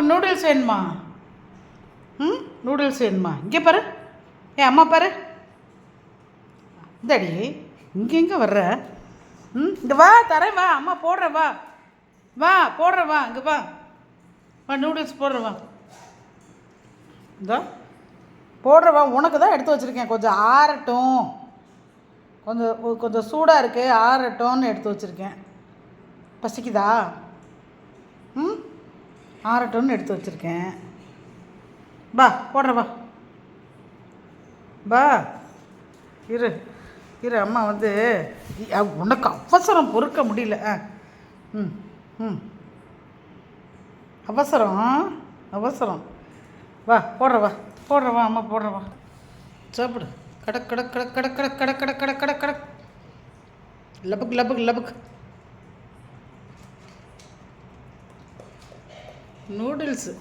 Noodles வேணுமா? ம், noodles வேணுமா? இங்கே பாரு, ஏன் அம்மா பாரு. இந்தாடி, இங்கே எங்கே வர்ற? ம், இங்கே வா, தரேன் வா, அம்மா போடுறேன் வா. வா போடுறேன் வா, இங்கே வா. வா நூடுல்ஸ் போடுறேன் வா. இதோ போடுறேன் வா. உனக்கு தான் எடுத்து வச்சுருக்கேன், கொஞ்சம் ஆறட்டும். கொஞ்சம் சூடாக இருக்குது, ஆறட்டும்னு எடுத்து வச்சுருக்கேன். பசிக்குதா? ம், ஆறட்டும்னு எடுத்து வச்சுருக்கேன். பா போடுற வா. பா இரு இரு, அம்மா வந்து உனக்கு அவசரம் பொறுக்க முடியல. ம் ம் அவசரம் அவசரம். வா போடுற வா, போடுற வா, அம்மா போடுற வா. சாப்பிடு. கடக் கடக் கடக் கடக் கடக் கடக் கடக் கடக் கடக் கடக். லபக் லபக் லபக். நூடுல்ஸு